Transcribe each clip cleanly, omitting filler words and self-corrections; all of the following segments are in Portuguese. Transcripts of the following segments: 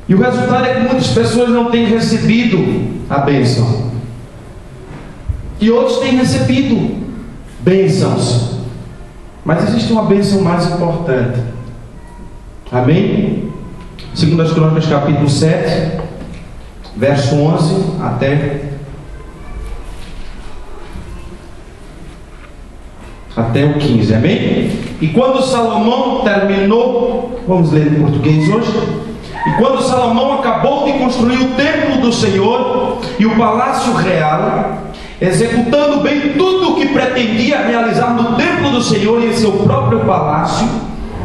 E o resultado é que muitas pessoas não têm recebido a bênção, e outros têm recebido bênçãos, mas existe uma bênção mais importante. Amém? 2 Crônicas capítulo 7, verso 11 até o 15, amém? E quando Salomão terminou, vamos ler em português hoje. E quando Salomão acabou de construir o templo do Senhor e o palácio real, executando bem tudo o que pretendia realizar no templo do Senhor e em seu próprio palácio,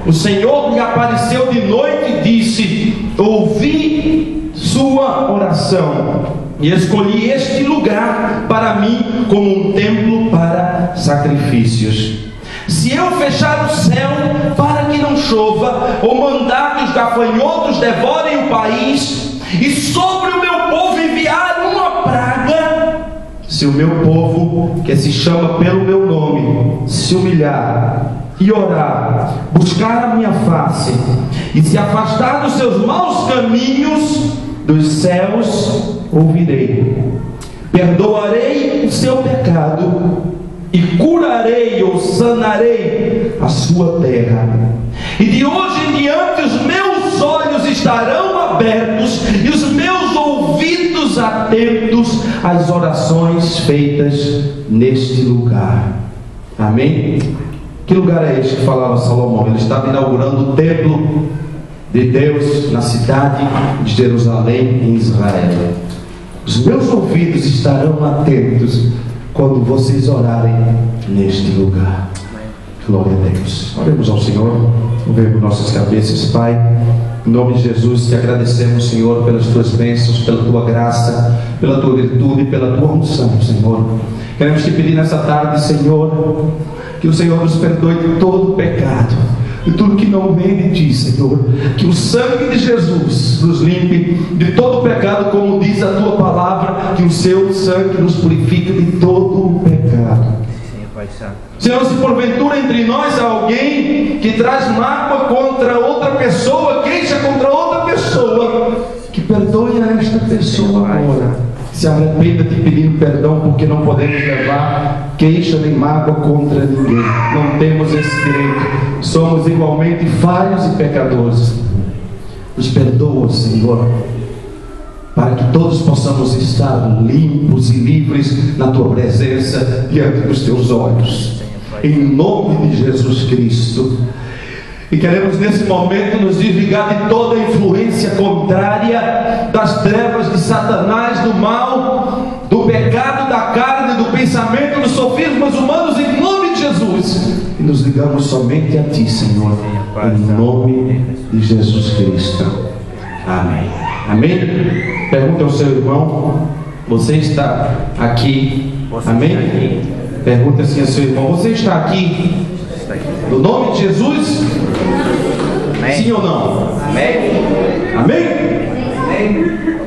o Senhor lhe apareceu de noite e disse: ouvi sua oração e escolhi este lugar para mim como um templo para sacrifícios. Se eu fechar o céu para que não chova, ou mandar que os gafanhotos devorem o país, e sobre o meu povo enviar uma praga, se o meu povo, que se chama pelo meu nome, se humilhar e orar, buscar a minha face e se afastar dos seus maus caminhos, dos céus ouvirei, perdoarei o seu pecado e curarei ou sanarei a sua terra. E de hoje em diante os meus olhos estarão abertos e os meus ouvidos atentos às orações feitas neste lugar. Amém? Que lugar é este que falava Salomão? Ele estava inaugurando o templo de Deus na cidade de Jerusalém, em Israel. Os meus ouvidos estarão atentos quando vocês orarem neste lugar. Glória a Deus. Oremos ao Senhor, movemos nossas cabeças. Pai, em nome de Jesus, te agradecemos, Senhor, pelas tuas bênçãos, pela tua graça, pela tua virtude, pela tua unção, Senhor. Queremos te pedir nessa tarde, Senhor, que o Senhor nos perdoe de todo o pecado e tudo que não vem de ti, Senhor. Que o sangue de Jesus nos limpe de todo o pecado, como diz a tua palavra, que o seu sangue nos purifica de todo o pecado. Senhor, se porventura entre nós há alguém que traz mágoa contra outra pessoa, queixa contra outra pessoa, que perdoe a esta pessoa agora. Se arrependa te pedindo perdão, porque não podemos levar queixa nem mágoa contra ninguém. Não temos esse direito. Somos igualmente falhos e pecadores. Nos perdoa, Senhor, para que todos possamos estar limpos e livres na tua presença, diante dos teus olhos, em nome de Jesus Cristo. E queremos nesse momento nos desligar de toda a influência contrária das trevas de Satanás, do mal, do pecado, da carne, do pensamento, dos sofismas humanos, em nome de Jesus. E nos ligamos somente a ti, Senhor, em nome de Jesus Cristo. Amém. Amém? Pergunta ao seu irmão: você está aqui? Amém? Pergunta assim ao seu irmão: você está aqui no nome de Jesus? Amém. Sim ou não? Amém. Amém? Amém.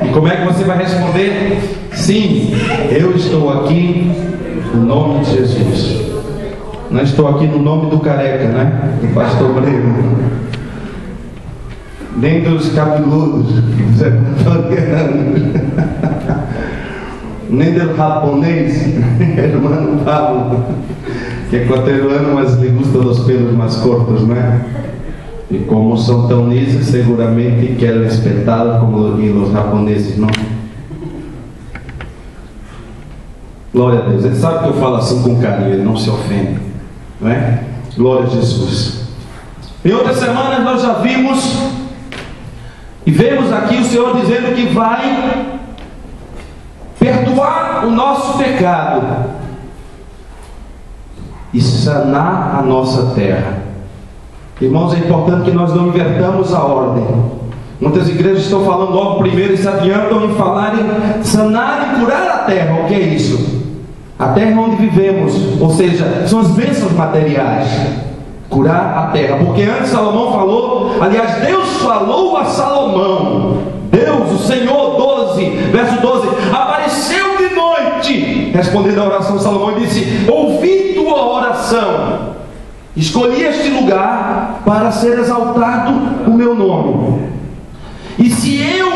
E como é que você vai responder? Sim, eu estou aqui no nome de Jesus. Não estou aqui no nome do careca, né? Do pastor Breno, nem dos cabeludos, nem do japonês, hermano Pablo, que é ecuatoriano, mas lhe gustam dos pelos mais cortos, né? E como são tão lisos, seguramente querem espetá-lo como os japoneses, não? Glória a Deus. Ele sabe que eu falo assim com carinho, ele não se ofende, não é? Glória a Jesus. Em outras semanas nós já vimos e vemos aqui o Senhor dizendo que vai perdoar o nosso pecado e sanar a nossa terra. Irmãos, é importante que nós não invertamos a ordem. Muitas igrejas estão falando logo primeiro e se adiantam em falar em sanar e curar a terra. O que é isso? A terra onde vivemos, ou seja, são as bênçãos materiais. Curar a terra, porque antes Salomão falou, aliás, Deus falou a Salomão, Deus, o Senhor, 12, verso 12, apareceu de noite, respondendo à oração de Salomão, e disse: ouvi tua oração, escolhi este lugar para ser exaltado o meu nome. E se eu,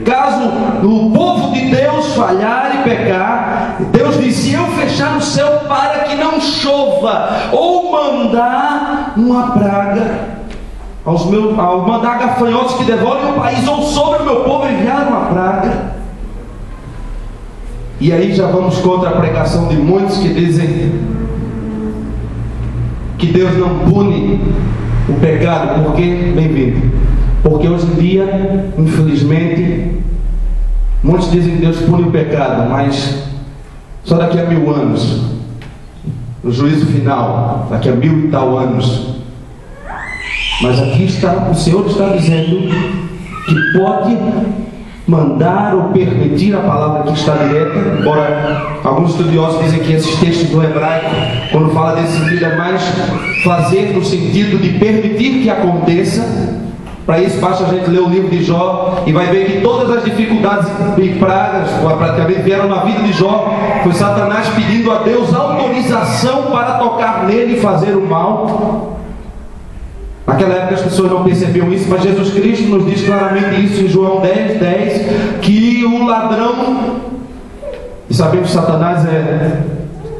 caso o povo de Deus falhar e pecar, Deus diz: se eu fechar o céu para que não chova, ou mandar uma praga ao mandar gafanhotos que devorem o país, ou sobre o meu povo enviar uma praga. E aí já vamos contra a pregação de muitos que dizem que Deus não pune o pecado. Por quê? Bem-vindo. Porque hoje em dia, infelizmente, muitos dizem que Deus pune o pecado, mas só daqui a 1000 anos, no juízo final, daqui a 1000 e tal anos. Mas aqui está, o Senhor está dizendo que pode mandar ou permitir. A palavra aqui está direta, embora alguns estudiosos dizem que esses textos do hebraico, quando fala desse sentido, é mais fazer no sentido de permitir que aconteça. Para isso basta a gente ler o livro de Jó e vai ver que todas as dificuldades e pragas praticamente vieram na vida de Jó. Foi Satanás pedindo a Deus autorização para tocar nele e fazer o mal. Naquela época as pessoas não percebiam isso, mas Jesus Cristo nos diz claramente isso em João 10:10, que o ladrão, e sabemos que Satanás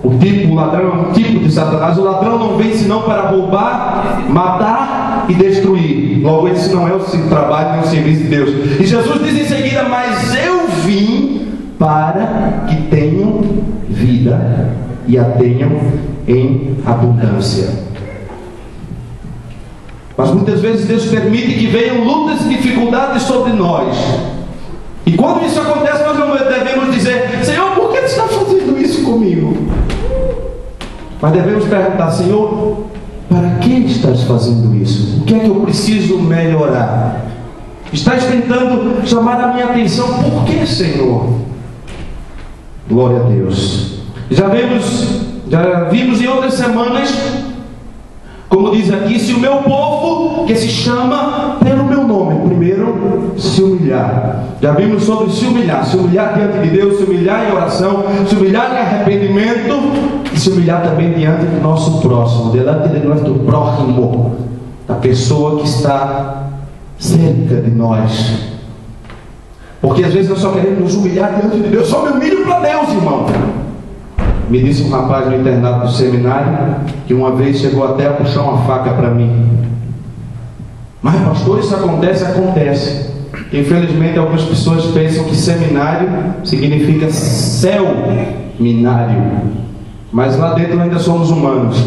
o ladrão é um tipo de Satanás. O ladrão não vem senão para roubar, matar e destruir. Logo, esse não é o trabalho nem o serviço de Deus. E Jesus diz em seguida: mas eu vim para que tenham vida e a tenham em abundância. Mas muitas vezes Deus permite que venham lutas e dificuldades sobre nós. E quando isso acontece, nós não devemos dizer: Senhor, por que você está fazendo isso comigo? Mas devemos perguntar: Senhor, para que estás fazendo isso? O que é que eu preciso melhorar? Estás tentando chamar a minha atenção, por que, Senhor? Glória a Deus. Já vimos em outras semanas, como diz aqui: se o meu povo, que se chama pelo meu nome, primeiro se humilhar. Já vimos sobre se humilhar diante de Deus, se humilhar em oração, se humilhar em arrependimento e se humilhar também diante do nosso próximo, diante de nosso próximo, da pessoa que está cerca de nós. Porque às vezes nós só queremos nos humilhar diante de Deus. Só me humilho para Deus, irmão. Me disse um rapaz no internato do seminário que uma vez chegou até a puxar uma faca para mim. Mas pastor, isso acontece. Infelizmente algumas pessoas pensam que seminário significa céu-minário, mas lá dentro ainda somos humanos.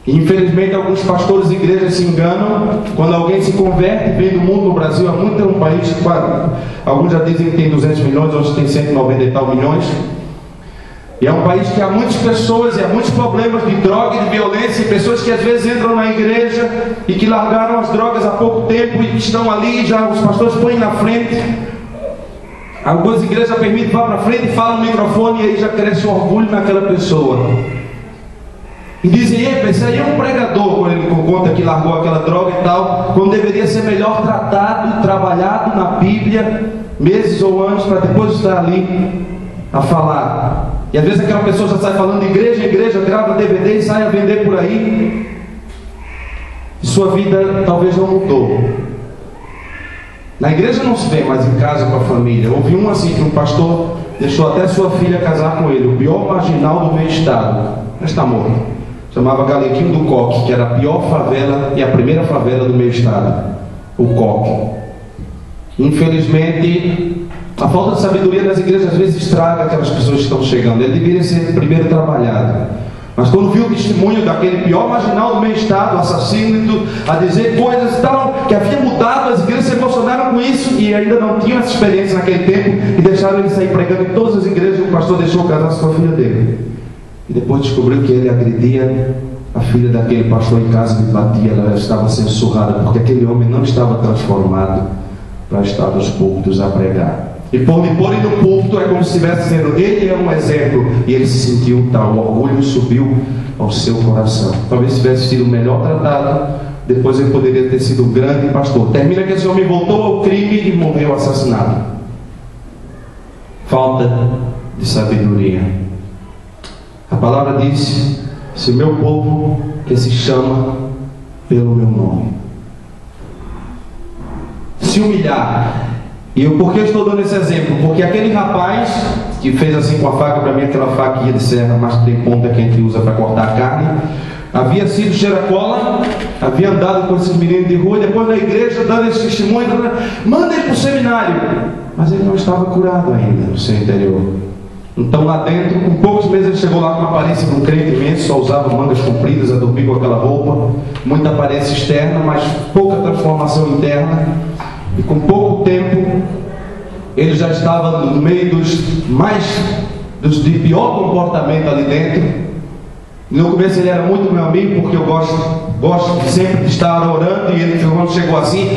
E infelizmente alguns pastores e igrejas se enganam quando alguém se converte. Vem do mundo. No Brasil é um país, alguns já dizem que tem 200 milhões, outros tem 190 e tal milhões. E é um país que há muitas pessoas e há muitos problemas de droga e de violência, e pessoas que às vezes entram na igreja e que largaram as drogas há pouco tempo e que estão ali, já os pastores põem na frente. Algumas igrejas permitem, vá para frente e falam no microfone, e aí já cresce um orgulho naquela pessoa. E dizem: esse aí é um pregador, quando ele conta que largou aquela droga e tal, quando deveria ser melhor tratado, trabalhado na Bíblia, meses ou anos, para depois estar ali a falar. E às vezes aquela pessoa já sai falando de igreja em igreja, grava DVD e sai a vender por aí. E sua vida talvez não mudou. Na igreja não se vê, mas em casa com a família. Houve um assim, que um pastor deixou até sua filha casar com ele, o pior marginal do meio estado. Mas está morto. Chamava Galequinho do Coque, que era a pior favela e a primeira favela do meio estado. O Coque. Infelizmente, a falta de sabedoria das igrejas às vezes estraga aquelas pessoas que estão chegando. Ele deveria ser primeiro trabalhado. Mas quando viu o testemunho daquele pior marginal do meio estado, assassino e tudo, a dizer coisas e tal, que havia mudado, as igrejas se emocionaram com isso e ainda não tinham essa experiência naquele tempo e deixaram ele sair pregando em todas as igrejas. O pastor deixou casar com a filha dele. E depois descobriu que ele agredia a filha daquele pastor em casa, que batia, ela estava sendo surrada, porque aquele homem não estava transformado para estar nos púlpitos a pregar. E por me pôr no púlpito é como se estivesse dizendo: ele é um exemplo. E ele se sentiu tal, o orgulho subiu ao seu coração. Talvez tivesse sido melhor tratado, depois ele poderia ter sido um grande pastor. Termina que esse homem voltou ao crime e morreu assassinado. Falta de sabedoria. A palavra diz: se meu povo, que se chama pelo meu nome. se humilhar. E por que eu estou dando esse exemplo? Porque aquele rapaz que fez assim com a faca, para mim aquela faquinha de serra, mas tem ponta que a gente usa para cortar a carne, havia sido xeracola, havia andado com esses meninos de rua, e depois na igreja dando esse testemunho, manda ele para o seminário. Mas ele não estava curado ainda no seu interior. Então lá dentro, com poucos meses, ele chegou lá com uma aparência de um crente imenso, só usava mangas compridas, a dormir com aquela roupa, muita aparência externa, mas pouca transformação interna. E com pouco tempo, ele já estava no meio dos de pior comportamento ali dentro. No começo ele era muito meu amigo, porque eu gosto sempre de estar orando, e ele, quando chegou assim,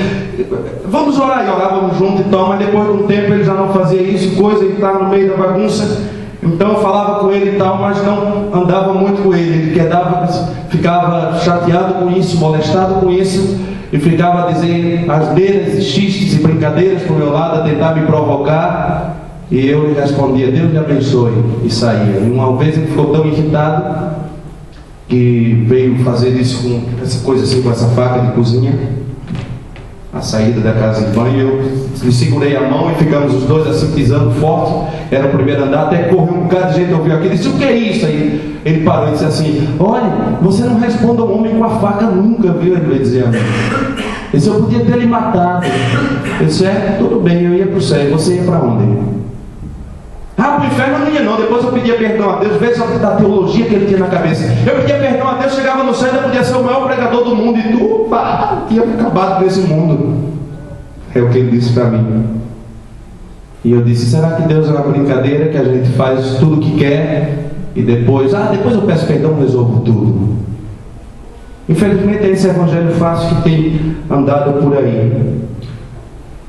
vamos orar, e orávamos juntos e tal, mas depois de um tempo ele já não fazia isso, coisa, e estava no meio da bagunça. Então eu falava com ele e tal, mas não andava muito com ele. Ele ficava chateado com isso, molestado com isso, e ficava a dizer asneiras, xistes e brincadeiras para o meu lado, a tentar me provocar. E eu lhe respondia, Deus lhe abençoe, e saía. E uma vez ele ficou tão irritado que veio fazer isso com essa coisa assim, com essa faca de cozinha, a saída da casa de banho. Eu lhe segurei a mão e ficamos os dois assim pisando forte. Era o primeiro andar, até que correu um bocado de gente, ouviu aqui, disse, o que é isso? Aí ele parou e disse assim, olha, você não responde ao homem com a faca nunca, viu? Ele veio dizer a mim. Ele disse, eu podia ter lhe matado. Eu disse, tudo bem, eu ia para o céu. Você ia para onde? Para o inferno eu não ia não. Depois eu pedia perdão a Deus. Veja da teologia que ele tinha na cabeça. Eu pedia perdão a Deus, chegava no céu, eu podia ser o maior pregador do mundo, e tu, tinha acabado nesse mundo. É o que ele disse para mim. E eu disse, será que Deus é uma brincadeira que a gente faz tudo o que quer e depois eu peço perdão, resolvo tudo? Infelizmente é esse evangelho fácil que tem andado por aí.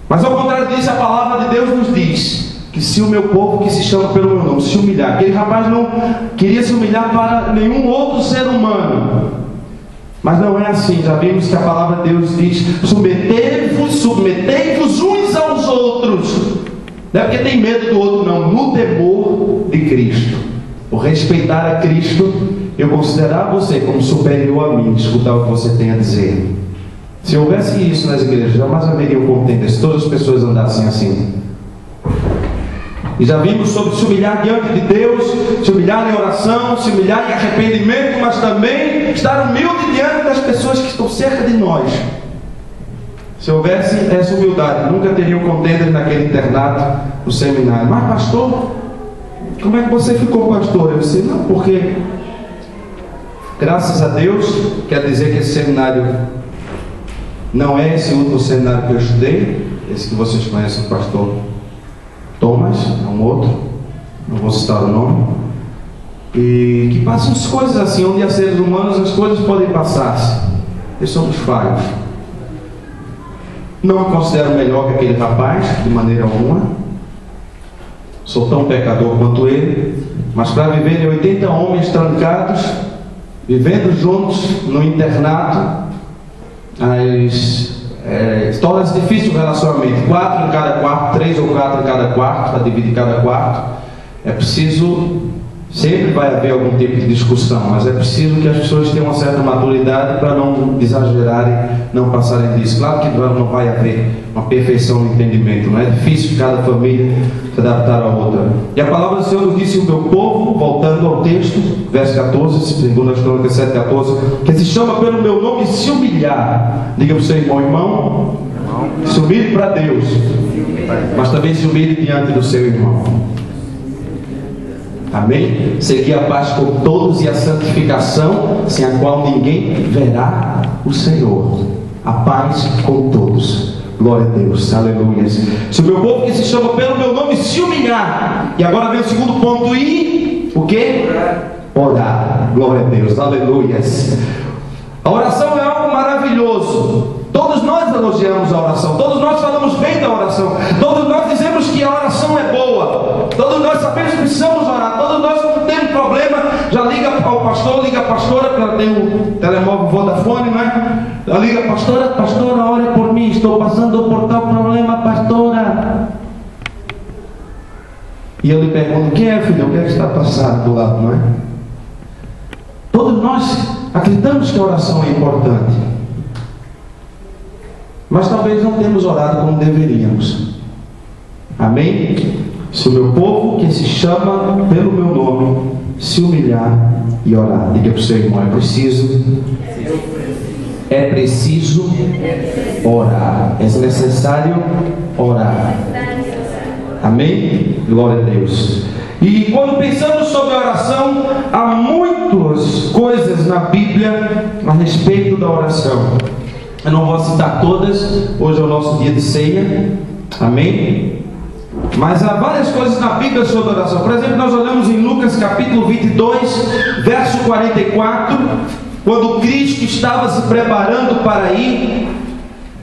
Mas ao contrário disso, a palavra de Deus nos diz que se o meu povo, que se chama pelo meu nome, se humilhar, aquele rapaz não queria se humilhar para nenhum outro ser humano, mas não é assim. Já vimos que a palavra de Deus diz, submetei-vos uns aos outros, não é porque tem medo do outro não, no temor de Cristo. Por respeitar a Cristo, eu considerar você como superior a mim, escutar o que você tem a dizer. Se houvesse isso nas igrejas, jamais haveria um contender, se todas as pessoas andassem assim. E já vimos sobre se humilhar diante de Deus, se humilhar em oração, se humilhar em arrependimento, mas também estar humilde diante das pessoas que estão cerca de nós. Se houvesse essa humildade, nunca teria um contender naquele internato, no seminário. Mas pastor, como é que você ficou pastor? Eu disse, não, porque graças a Deus, quer dizer que esse seminário não é esse último seminário que eu estudei, esse que vocês conhecem, o pastor Thomas, é um outro, não vou citar o nome, e que passam as coisas assim, onde há seres humanos as coisas podem passar-se, eles somos falhos. Não me considero melhor que aquele rapaz, de maneira alguma, sou tão pecador quanto ele, mas para viverem 80 homens trancados, vivendo juntos no internato, torna-se difícil o relacionamento. 4 em cada quarto, 3 ou 4 em cada quarto, para dividir cada quarto. É preciso, sempre vai haver algum tipo de discussão, mas é preciso que as pessoas tenham uma certa maturidade para não exagerarem, não passarem disso. Claro que não vai haver uma perfeição no entendimento, não é difícil cada família se adaptar a outra. E a palavra do Senhor nos disse: o meu povo, voltando ao texto, verso 14, 2 Crônicas 7:14, que se chama pelo meu nome, se humilhar. Diga para o seu irmão, se humilhe para Deus, mas também se humilhe diante do seu irmão. Amém? Segui a paz com todos e a santificação, sem a qual ninguém verá o Senhor. A paz com todos. Glória a Deus, aleluia. Se o meu povo que se chama pelo meu nome se humilhar. E agora vem o segundo ponto: e o que? Orar. Glória a Deus, aleluia. A oração é algo maravilhoso. Todos nós elogiamos a oração, todos nós falamos bem da oração, todos nós dizemos que a oração é boa, todos nós sabemos que precisamos orar, todos nós, quando temos problema, já liga ao pastor, liga a pastora, porque ela tem o telemóvel Vodafone, não é? Ela liga a pastora, pastora, ore por mim, estou passando por tal problema, pastora. E eu lhe pergunto: o que é, filho? O que é que está passando do lado, não é? Todos nós acreditamos que a oração é importante. mas talvez não temos orado como deveríamos. Amém? Se o meu povo, que se chama pelo meu nome, se humilhar e orar. Diga para o seu irmão: é preciso orar. É necessário orar. Amém? Glória a Deus. E quando pensamos sobre a oração, há muitas coisas na Bíblia a respeito da oração. Eu não vou citar todas, hoje é o nosso dia de ceia. Amém? Mas há várias coisas na Bíblia sobre a oração. Por exemplo, nós olhamos em Lucas capítulo 22, verso 44, quando Cristo estava se preparando para ir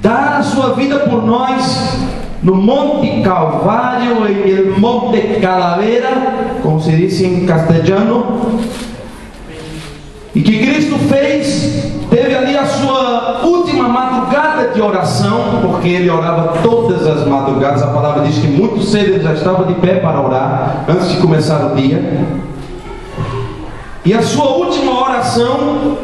dar a sua vida por nós no Monte Calvário, em el Monte Calavera, como se diz em castelhano. E que Cristo fez, teve ali a sua última madrugada de oração, porque ele orava todas as madrugadas. A palavra diz que muito cedo ele já estava de pé para orar, antes de começar o dia. E a sua última oração,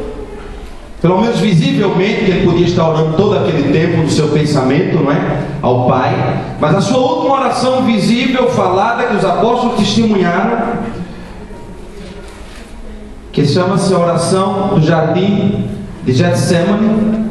pelo menos visivelmente, ele podia estar orando todo aquele tempo no seu pensamento, não é? Ao Pai. Mas a sua última oração visível, falada, que os apóstolos testemunharam, que chama-se a oração do jardim de Getsemane.